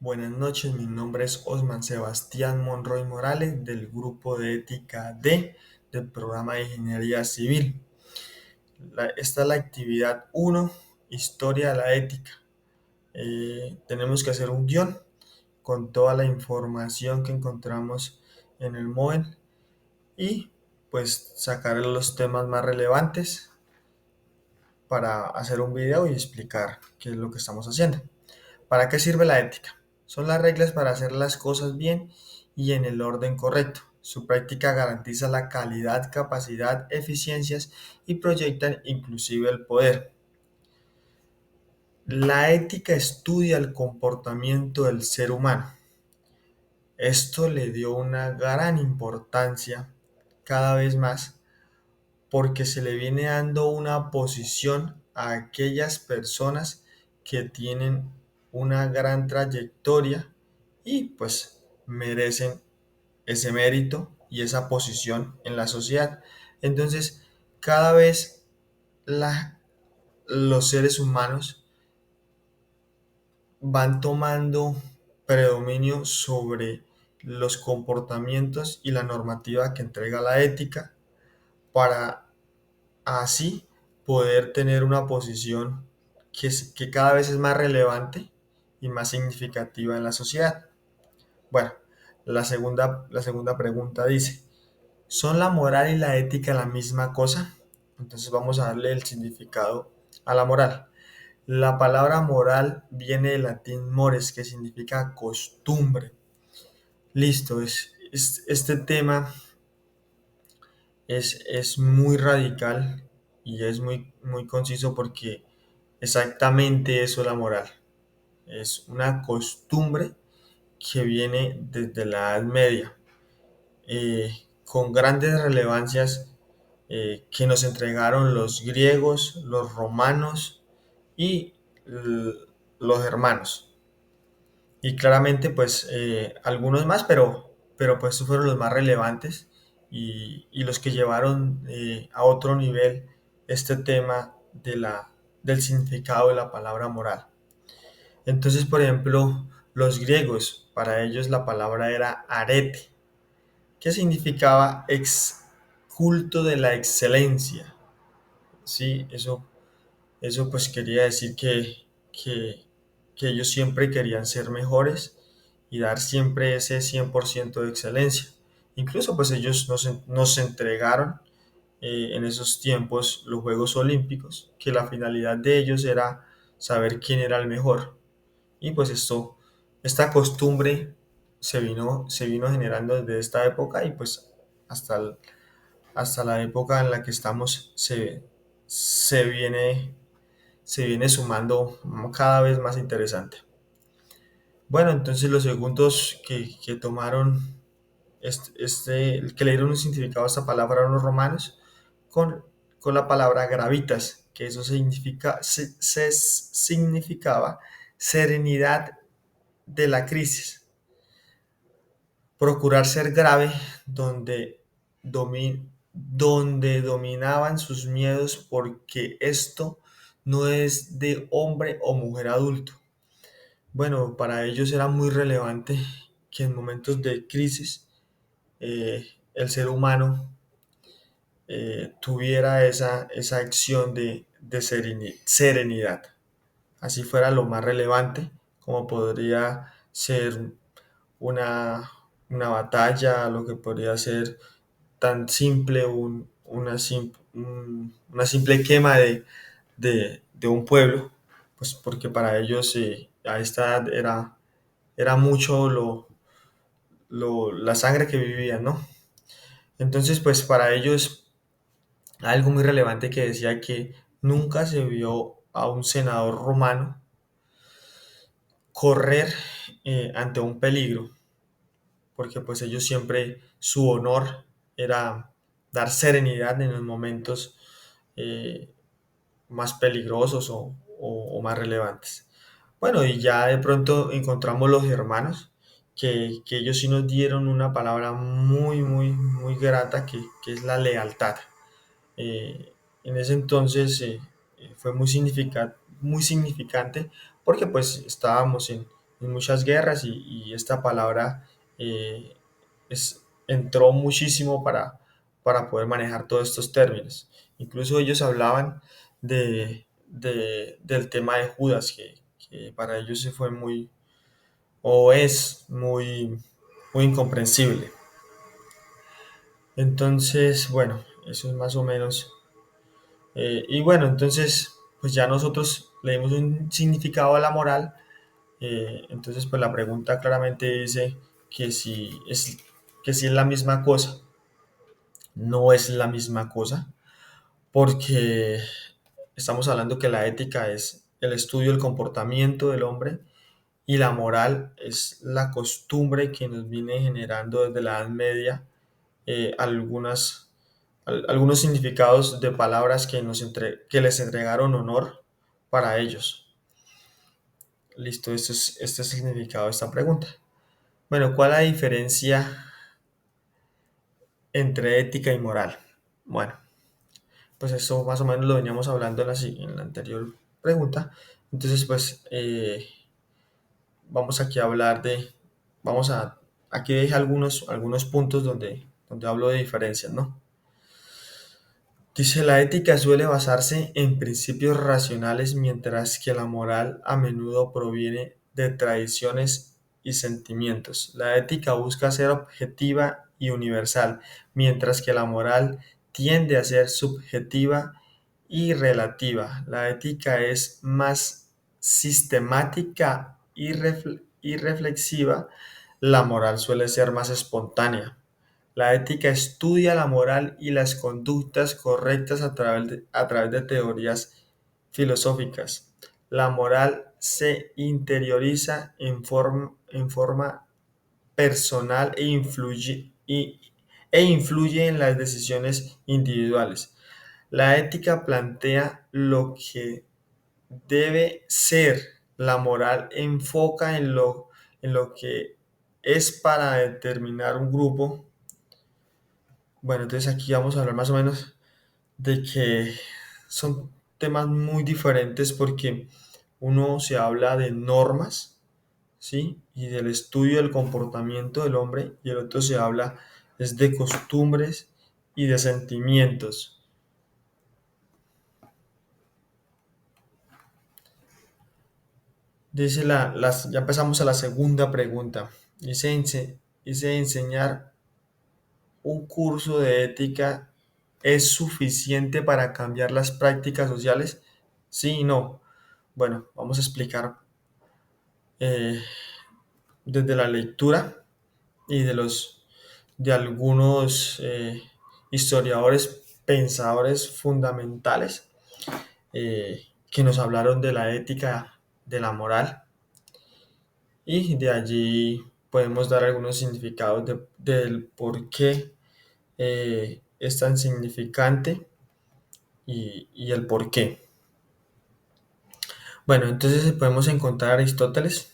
Buenas noches, mi nombre es Osman Sebastián Monroy Morales del grupo de ética D del programa de Ingeniería Civil. Esta es la actividad uno, Historia de la ética. Tenemos que hacer un guión con toda la información que encontramos en el MOEN y pues sacar los temas más relevantes para hacer un video y explicar qué es lo que estamos haciendo. ¿Para qué sirve la ética? Son las reglas para hacer las cosas bien y en el orden correcto. Su práctica garantiza la calidad, capacidad, eficiencias y proyectan inclusive el poder. La ética estudia el comportamiento del ser humano. Esto le dio una gran importancia cada vez más porque se le viene dando una posición a aquellas personas que tienen una gran trayectoria y pues merecen ese mérito y esa posición en la sociedad. Entonces, cada vez la- los seres humanos van tomando predominio sobre los comportamientos y la normativa que entrega la ética para así poder tener una posición que cada vez es más relevante y más significativa en la sociedad. Bueno, la segunda pregunta dice, ¿son la moral y la ética la misma cosa? Entonces vamos a darle el significado a la moral. La palabra moral viene del latín mores, que significa costumbre. Listo, este tema es muy radical y es muy conciso porque exactamente eso es la moral. Es una costumbre que viene desde la Edad Media, con grandes relevancias que nos entregaron los griegos, los romanos y los hermanos. Y claramente pues algunos más, pero pues estos fueron los más relevantes y los que llevaron a otro nivel este tema del significado de la palabra moral. Entonces, por ejemplo, los griegos, para ellos la palabra era arete, que significaba culto de la excelencia. Sí, eso pues quería decir que ellos siempre querían ser mejores y dar siempre ese 100% de excelencia. Incluso pues ellos nos entregaron en esos tiempos los Juegos Olímpicos, que la finalidad de ellos era saber quién era el mejor. Y pues esta costumbre se vino generando desde esta época y pues hasta, hasta la época en la que estamos se viene se viene sumando cada vez más interesante. Bueno, entonces los segundos que tomaron, que le dieron un significado a esta palabra eran los romanos con, con la palabra gravitas, que eso significaba serenidad de la crisis, procurar ser grave donde dominaban sus miedos porque esto no es de hombre o mujer adulto. Bueno, para ellos era muy relevante que en momentos de crisis el ser humano tuviera esa acción de serenidad. Así fuera lo más relevante, como podría ser una, una batalla, lo que podría ser tan simple una simple quema de un pueblo, pues porque para ellos a esta edad era mucho la sangre que vivían, ¿no? Entonces, pues para ellos algo muy relevante que decía que nunca se vio a un senador romano correr ante un peligro, porque pues ellos siempre su honor era dar serenidad en los momentos eh, más peligrosos o más relevantes. Bueno, y ya de pronto encontramos los hermanos, que ellos sí nos dieron una palabra muy grata, que es la lealtad. En ese entonces fue muy significante porque pues estábamos en muchas guerras y esta palabra eh, entró muchísimo para poder manejar todos estos términos. Incluso ellos hablaban del tema de Judas, que para ellos se fue muy, o es muy, muy incomprensible. Entonces, bueno, eso es más o menos. Y bueno, entonces, pues ya nosotros le dimos un significado a la moral. Entonces, pues la pregunta claramente dice que que si es la misma cosa. No es la misma cosa, porque estamos hablando que la ética es el estudio del comportamiento del hombre y la moral es la costumbre que nos viene generando desde la Edad Media algunos significados de palabras que les entregaron honor para ellos. Listo, este es el significado de esta pregunta. Bueno, ¿cuál es la diferencia entre ética y moral? Bueno, pues eso más o menos lo veníamos hablando en la anterior pregunta. Entonces, pues vamos aquí a hablar vamos a, aquí dejé algunos puntos donde hablo de diferencias, ¿no? Dice, la ética suele basarse en principios racionales, mientras que la moral a menudo proviene de tradiciones y sentimientos. La ética busca ser objetiva y universal, mientras que la moral tiende a ser subjetiva y relativa. La ética es más sistemática y reflexiva. La moral suele ser más espontánea. La ética estudia la moral y las conductas correctas a través de teorías filosóficas. La moral se interioriza en forma personal e influye en las decisiones individuales. La ética plantea lo que debe ser. La moral enfoca en lo que es para determinar un grupo. Bueno, entonces aquí vamos a hablar más o menos de que son temas muy diferentes porque uno se habla de normas, ¿sí? Y del estudio del comportamiento del hombre y el otro se habla es de costumbres y de sentimientos. Ya empezamos a la segunda pregunta. Dice enseñar un curso de ética es suficiente para cambiar las prácticas sociales. Sí y no. Bueno, vamos a explicar eh, desde la lectura y de algunos historiadores, pensadores fundamentales que nos hablaron de la ética, de la moral, y de allí podemos dar algunos significados del por qué es tan significante y el por qué. Bueno, entonces podemos encontrar a Aristóteles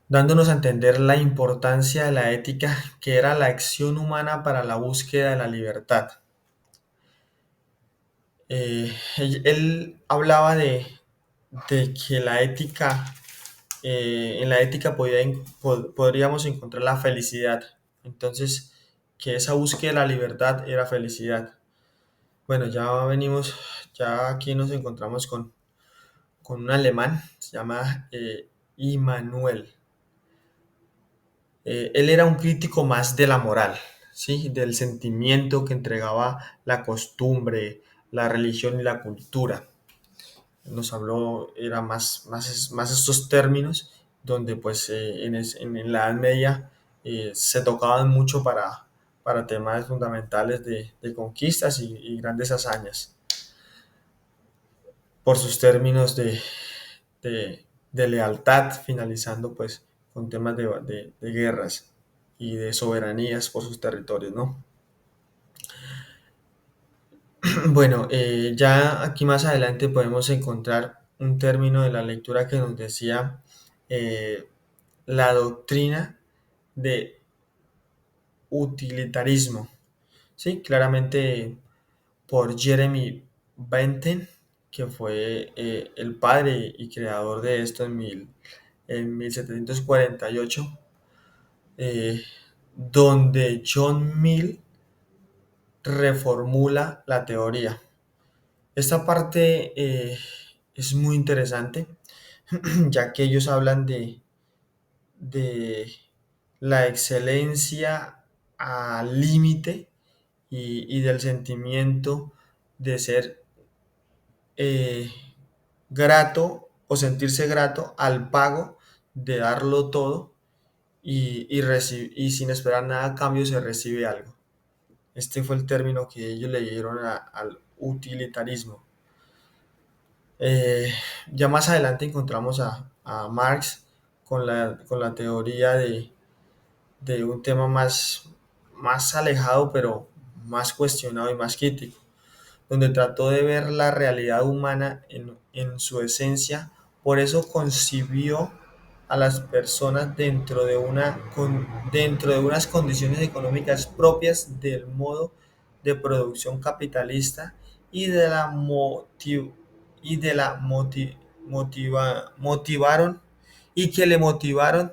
dándonos a entender la importancia de la ética, que era la acción humana para la búsqueda de la libertad. Él hablaba de que en la ética podríamos encontrar la felicidad. Entonces, que esa búsqueda de la libertad era felicidad. Bueno, ya aquí nos encontramos con un alemán, se llama Immanuel. Él era un crítico más de la moral, ¿sí? Del sentimiento que entregaba la costumbre, la religión y la cultura. Nos habló, era más estos términos donde pues en la Edad Media se tocaban mucho para temas fundamentales de conquistas y grandes hazañas, por sus términos de lealtad, finalizando pues con temas de guerras y de soberanías por sus territorios, ¿no? Bueno, ya aquí más adelante podemos encontrar un término de la lectura que nos decía eh, la doctrina de utilitarismo, ¿sí? Claramente por Jeremy Bentham, que fue el padre y creador de esto en 1748, eh, donde John Mill reformula la teoría. Esta parte es muy interesante, ya que ellos hablan de la excelencia al límite y del sentimiento de ser eh, grato o sentirse grato al pago de darlo todo y sin esperar nada a cambio se recibe algo. Este fue el término que ellos le dieron al utilitarismo. Eh, ya más adelante encontramos a Marx con la teoría de un tema más alejado, pero más cuestionado y más crítico, donde trató de ver la realidad humana en su esencia. Por eso concibió a las personas dentro de unas condiciones económicas propias del modo de producción capitalista y de la, motiv- y de la moti- motivaron y que le motivaron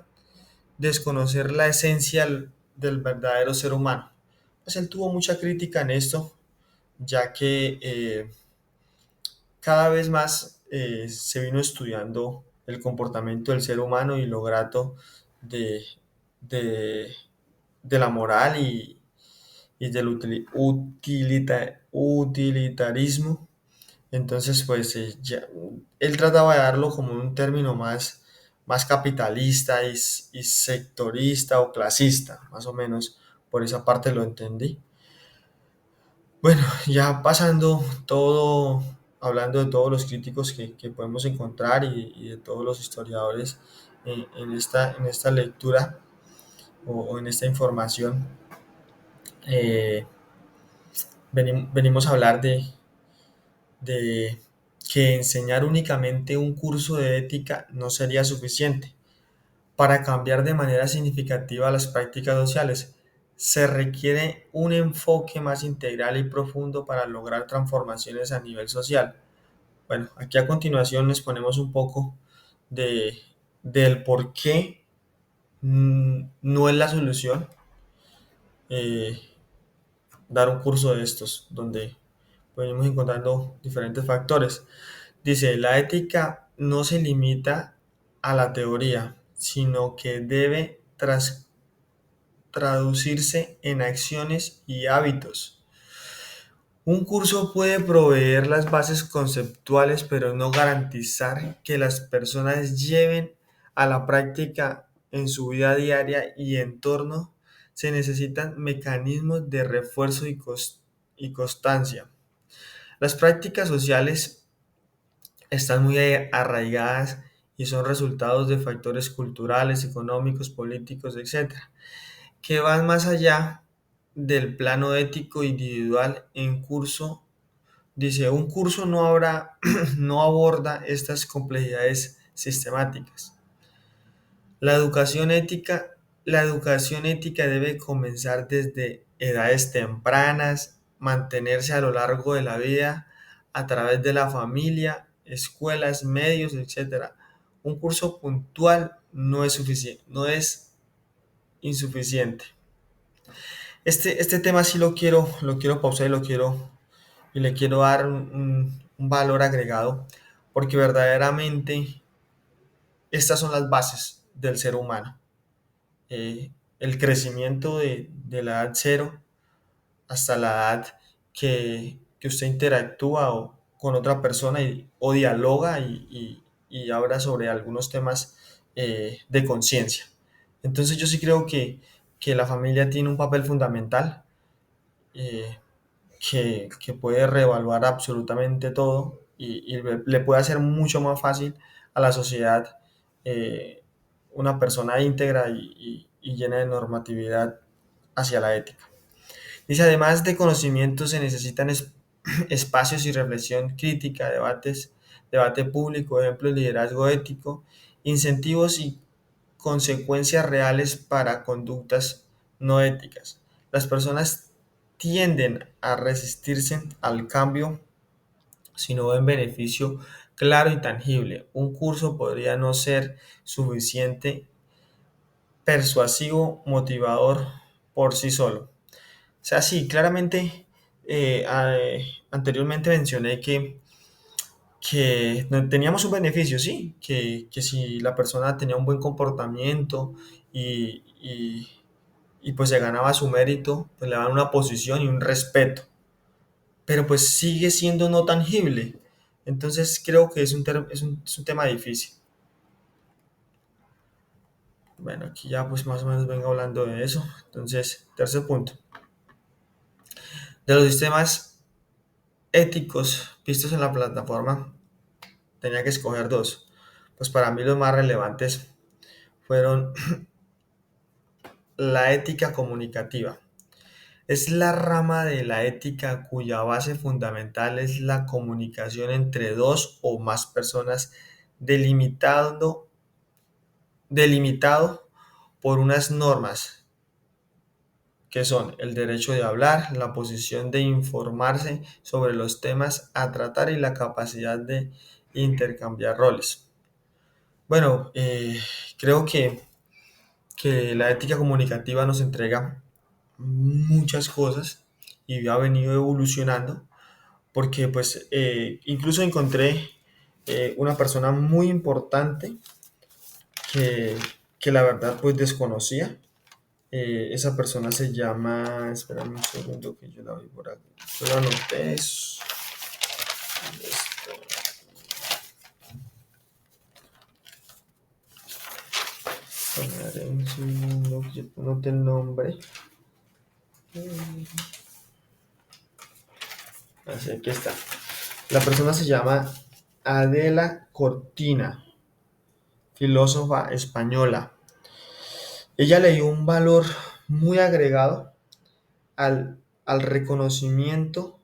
desconocer la esencia del verdadero ser humano. Pues él tuvo mucha crítica en esto, ya que cada vez más se vino estudiando el comportamiento del ser humano y lo grato de, de, de la moral y del utilitarismo. Entonces, pues él trataba de darlo como un término más capitalista y sectorista o clasista, más o menos por esa parte lo entendí. Bueno, ya pasando todo, hablando de todos los críticos que podemos encontrar y de todos los historiadores en esta lectura o en esta información, eh, venimos a hablar de que enseñar únicamente un curso de ética no sería suficiente. Para cambiar de manera significativa las prácticas sociales, se requiere un enfoque más integral y profundo para lograr transformaciones a nivel social. Bueno, aquí a continuación les ponemos un poco de, del por qué no es la solución eh, dar un curso de estos, donde venimos encontrando diferentes factores. Dice, la ética no se limita a la teoría, sino que debe traducirse en acciones y hábitos. Un curso puede proveer las bases conceptuales, pero no garantizar que las personas lleven a la práctica en su vida diaria y entorno. Se necesitan mecanismos de refuerzo y constancia. Las prácticas sociales están muy arraigadas y son resultados de factores culturales, económicos, políticos, etcétera, que van más allá del plano ético individual en curso. Dice, un curso no aborda estas complejidades sistemáticas. La educación ética, la educación ética debe comenzar desde edades tempranas, mantenerse a lo largo de la vida a través de la familia, escuelas, medios, etcétera. Un curso puntual no es suficiente, no es insuficiente. Este tema sí lo quiero pausar y le quiero dar un valor agregado, porque verdaderamente estas son las bases del ser humano. El crecimiento de la edad cero hasta la edad que usted interactúa con otra persona o dialoga y habla sobre algunos temas de conciencia. Entonces yo sí creo que la familia tiene un papel fundamental, eh, que puede reevaluar absolutamente todo y le puede hacer mucho más fácil a la sociedad eh, una persona íntegra y llena de normatividad hacia la ética. Dice, además de conocimiento se necesitan espacios y reflexión crítica, debate público, ejemplos, liderazgo ético, incentivos y consecuencias reales para conductas no éticas. Las personas tienden a resistirse al cambio si no ven beneficio claro y tangible. Un curso podría no ser suficiente, persuasivo, motivador por sí solo. O sea, sí, claramente anteriormente mencioné que teníamos un beneficio, sí, que si la persona tenía un buen comportamiento y, y pues se ganaba su mérito, pues le daban una posición y un respeto, pero pues sigue siendo no tangible. Entonces creo que es un tema difícil. Bueno, aquí ya pues más o menos vengo hablando de eso. Entonces, tercer punto. De los sistemas éticos vistos en la plataforma, tenía que escoger dos. Pues para mí los más relevantes fueron la ética comunicativa. Es la rama de la ética cuya base fundamental es la comunicación entre dos o más personas, delimitado, delimitado por unas normas que son el derecho de hablar, la posición de informarse sobre los temas a tratar y la capacidad de intercambiar roles. Bueno, creo que la ética comunicativa nos entrega muchas cosas y ha venido evolucionando porque pues incluso encontré una persona muy importante que, que la verdad pues desconocía. Esa persona se llama, espérame un segundo que yo la vi por aquí, yo la anoté, esperaré un segundo que yo anoté el nombre. Así, aquí está. La persona se llama Adela Cortina, filósofa española. Ella le dio un valor muy agregado al reconocimiento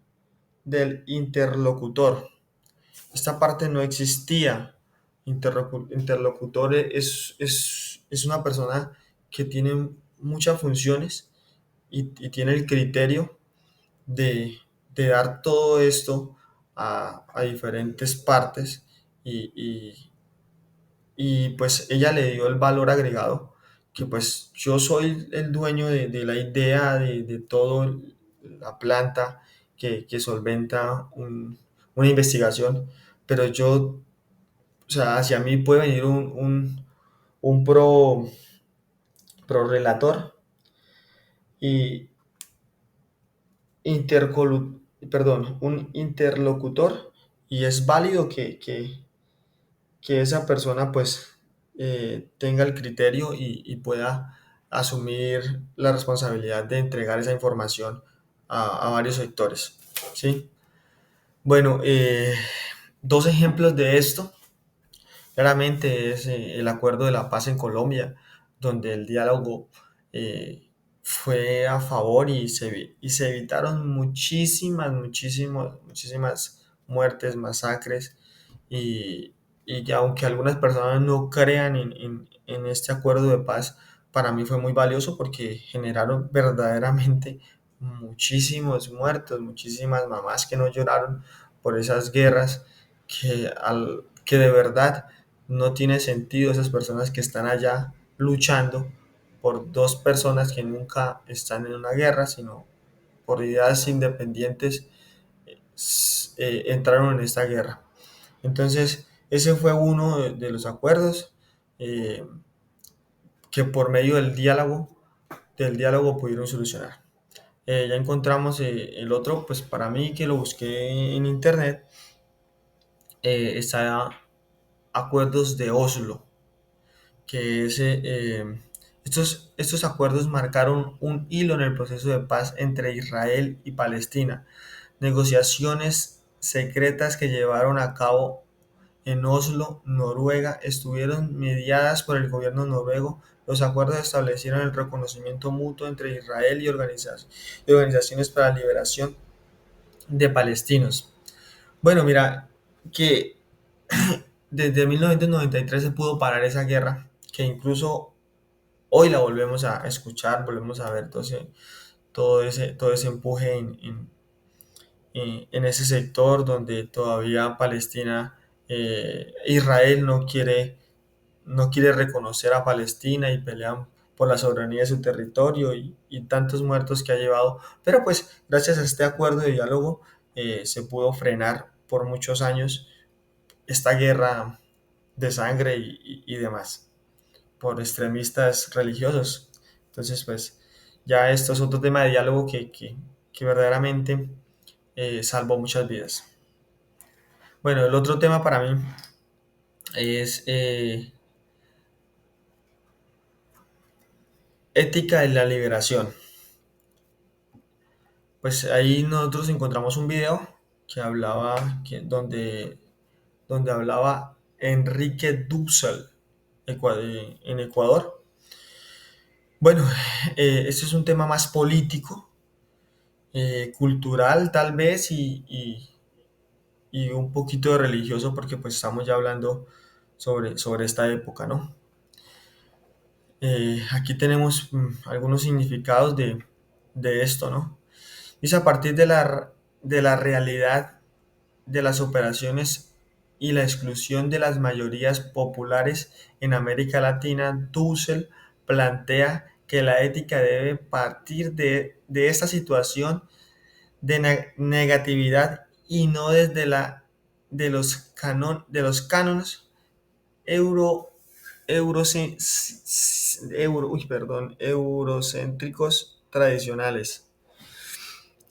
del interlocutor. Esta parte no existía. Interlocutor es una persona que tiene muchas funciones y tiene el criterio de, de dar todo esto a diferentes partes y, y pues ella le dio el valor agregado, que pues yo soy el dueño de la idea de todo la planta que solventa una investigación, pero yo, o sea, hacia mí puede venir un pro relator y un interlocutor y es válido que esa persona pues tenga el criterio y pueda asumir la responsabilidad de entregar esa información a varios sectores, ¿sí? Bueno, dos ejemplos de esto, claramente es el Acuerdo de la Paz en Colombia, donde el diálogo fue a favor y se evitaron muchísimas muertes, masacres y, y que aunque algunas personas no crean en este acuerdo de paz, para mí fue muy valioso porque generaron verdaderamente muchísimos muertos, muchísimas mamás que no lloraron por esas guerras que de verdad no tiene sentido esas personas que están allá luchando por dos personas que nunca están en una guerra, sino por ideas independientes entraron en esta guerra. Entonces, ese fue uno de los acuerdos eh, que por medio del diálogo pudieron solucionar. Ya encontramos el otro, pues para mí que lo busqué en internet, está Acuerdos de Oslo, que es, estos acuerdos marcaron un hilo en el proceso de paz entre Israel y Palestina, negociaciones secretas que llevaron a cabo en Oslo, Noruega, estuvieron mediadas por el gobierno noruego. Los acuerdos establecieron el reconocimiento mutuo entre Israel y organizaciones para la liberación de palestinos. Bueno, mira, que desde 1993 se pudo parar esa guerra, que incluso hoy la volvemos a escuchar, volvemos a ver todo ese empuje en ese sector donde todavía Palestina Israel no quiere reconocer a Palestina y pelean por la soberanía de su territorio y tantos muertos que ha llevado. Pero pues gracias a este acuerdo de diálogo se pudo frenar por muchos años esta guerra de sangre y demás por extremistas religiosos. Entonces pues ya esto es otro tema de diálogo que verdaderamente salvó muchas vidas. Bueno, el otro tema para mí es ética de la liberación. Pues ahí nosotros encontramos un video donde hablaba Enrique Dussel en Ecuador. Bueno, este es un tema más político, cultural tal vez y un poquito de religioso porque pues estamos ya hablando sobre esta época, ¿no? Aquí tenemos algunos significados de esto, ¿no? Dice a partir de la realidad de las operaciones y la exclusión de las mayorías populares en América Latina, Dussel plantea que la ética debe partir de esta situación de negatividad y no desde de los cánones euro, eurocéntricos tradicionales.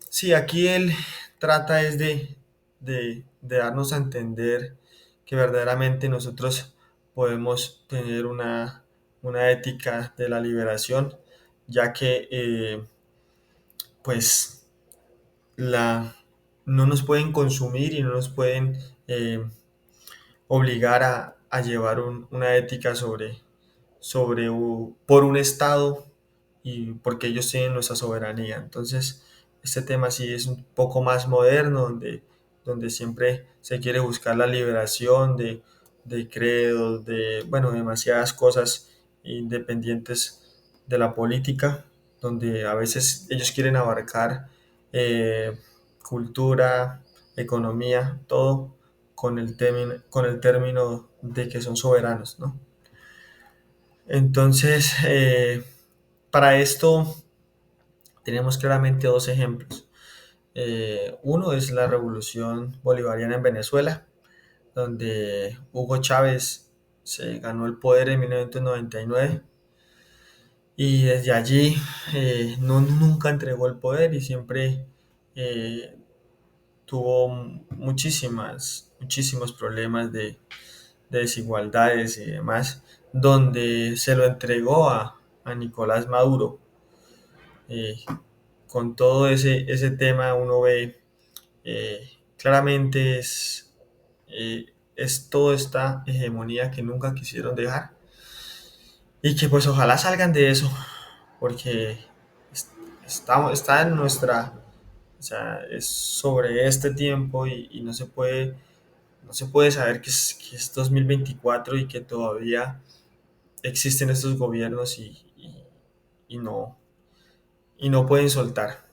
Sí, aquí él trata es de darnos a entender que verdaderamente nosotros podemos tener una ética de la liberación, ya que pues la, no nos pueden consumir y no nos pueden obligar a llevar una ética por un Estado y porque ellos tienen nuestra soberanía. Entonces, este tema sí es un poco más moderno, donde siempre se quiere buscar la liberación de credos, bueno, demasiadas cosas independientes de la política, donde a veces ellos quieren abarcar eh, cultura, economía, todo con el término de que son soberanos, ¿no? Entonces, para esto tenemos claramente dos ejemplos. Uno es la revolución bolivariana en Venezuela, donde Hugo Chávez se ganó el poder en 1999 y desde allí nunca entregó el poder y siempre eh, tuvo muchísimos problemas de desigualdades y demás, donde se lo entregó a Nicolás Maduro. Eh, con todo ese tema uno ve claramente es toda esta hegemonía que nunca quisieron dejar y que pues ojalá salgan de eso porque está en o sea, es sobre este tiempo y no se puede saber que es 2024 y que todavía existen estos gobiernos y y no pueden soltar.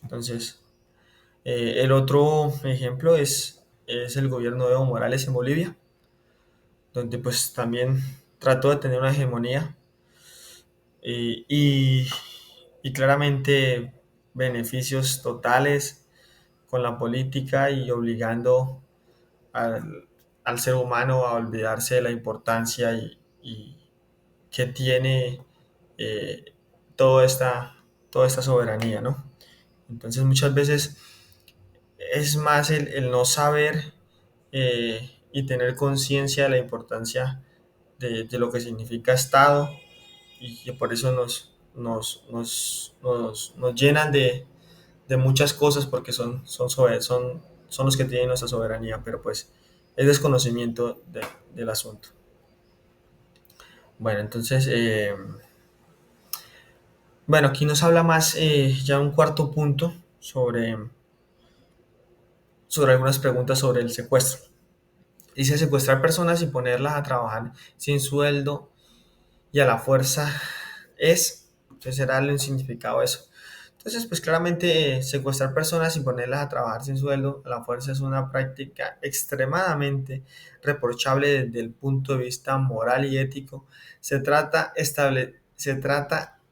Entonces, el otro ejemplo es el gobierno de Evo Morales en Bolivia, donde pues también trató de tener una hegemonía eh, y, y claramente beneficios totales con la política y obligando al ser humano a olvidarse de la importancia y que tiene eh, toda toda esta soberanía, ¿no? Entonces muchas veces es más el no saber y tener conciencia de la importancia de lo que significa Estado y que por eso nos llenan de muchas cosas porque son los que tienen nuestra soberanía, pero pues es desconocimiento del asunto. Bueno, entonces, bueno, aquí nos habla más ya un cuarto punto sobre algunas preguntas sobre el secuestro. Dice secuestrar personas y ponerlas a trabajar sin sueldo y a la fuerza es, entonces era un significado eso. Entonces, pues claramente secuestrar personas y ponerlas a trabajar sin sueldo a la fuerza es una práctica extremadamente reprochable desde el punto de vista moral y ético. Se trata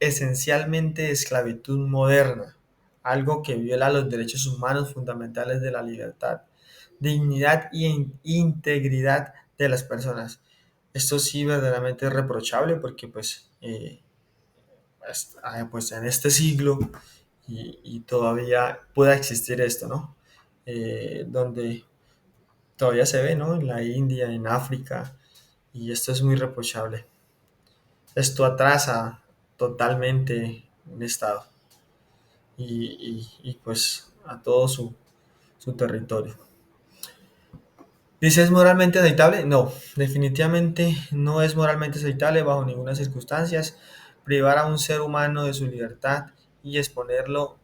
esencialmente de esclavitud moderna, algo que viola los derechos humanos fundamentales de la libertad, dignidad y integridad de las personas. Esto sí verdaderamente es reprochable porque pues en este siglo y todavía pueda existir esto, ¿no? Donde todavía se ve, ¿no? En la India, en África, y esto es muy reprochable. Esto atrasa totalmente un Estado pues a todo su territorio. ¿Dice es moralmente aceptable? No, definitivamente no es moralmente aceptable bajo ninguna circunstancia privar a un ser humano de su libertad y exponerlo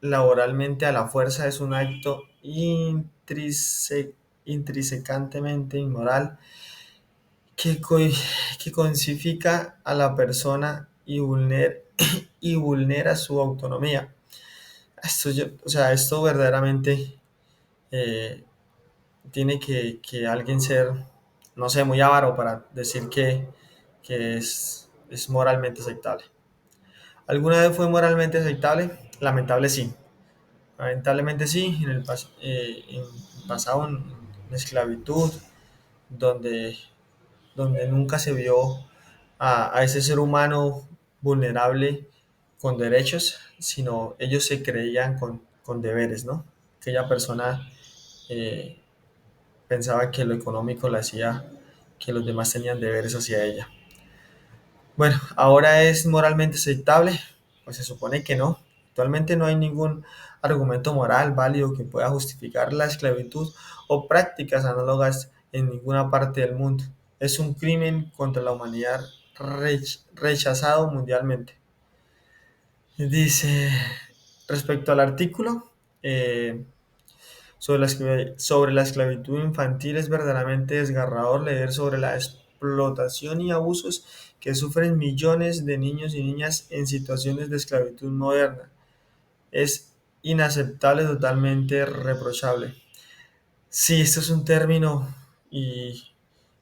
laboralmente a la fuerza es un acto intrínsecamente inmoral que, que cosifica a la persona y vulnera su autonomía. Esto verdaderamente eh, tiene que alguien ser, no sé, muy avaro para decir que es moralmente aceptable. ¿Alguna vez fue moralmente aceptable? Lamentable sí. Lamentablemente sí, en el pasado en esclavitud, donde, donde nunca se vio a ese ser humano vulnerable con derechos, sino ellos se creían con deberes, ¿no? Aquella persona eh, pensaba que lo económico le hacía que los demás tenían deberes hacia ella. Bueno, ahora es moralmente aceptable, pues se supone que no. Actualmente no hay ningún argumento moral válido que pueda justificar la esclavitud o prácticas análogas en ninguna parte del mundo. Es un crimen contra la humanidad rechazado mundialmente. Dice, respecto al artículo, eh, sobre la esclavitud infantil es verdaderamente desgarrador leer sobre la explotación y abusos que sufren millones de niños y niñas en situaciones de esclavitud moderna. Es inaceptable, totalmente reprochable. Sí, esto es un término y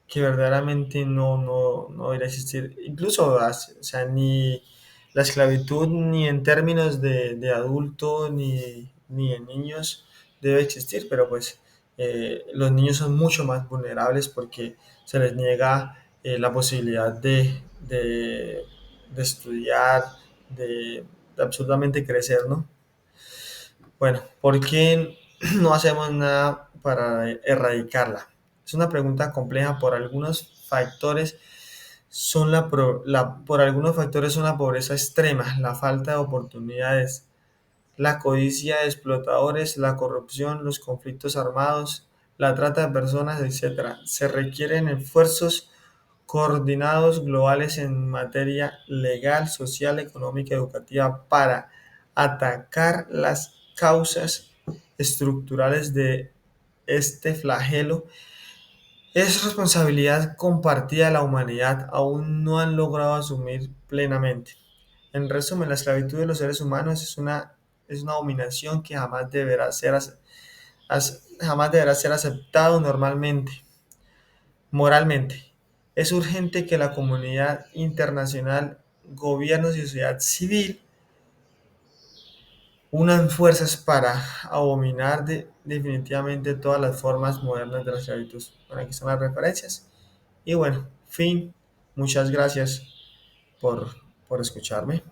que verdaderamente no debería existir. Incluso, o sea, ni la esclavitud ni en términos de adulto ni en niños debe existir, pero pues los niños son mucho más vulnerables porque se les niega la posibilidad de estudiar, de absolutamente crecer, ¿no? Bueno, ¿por qué no hacemos nada para erradicarla? Es una pregunta compleja por algunos factores. Por algunos factores son la pobreza extrema, la falta de oportunidades, la codicia de explotadores, la corrupción, los conflictos armados, la trata de personas, etcétera. Se requieren esfuerzos coordinados globales en materia legal, social, económica y educativa para atacar las causas estructurales de este flagelo. Es responsabilidad compartida de la humanidad, aún no han logrado asumir plenamente. En resumen, la esclavitud de los seres humanos es una abominación que jamás deberá ser aceptado moralmente. Es urgente que la comunidad internacional, gobiernos y sociedad civil unan fuerzas para abominar definitivamente todas las formas modernas de la esclavitud. Bueno, aquí están las referencias. Y bueno, fin. Muchas gracias por, por escucharme.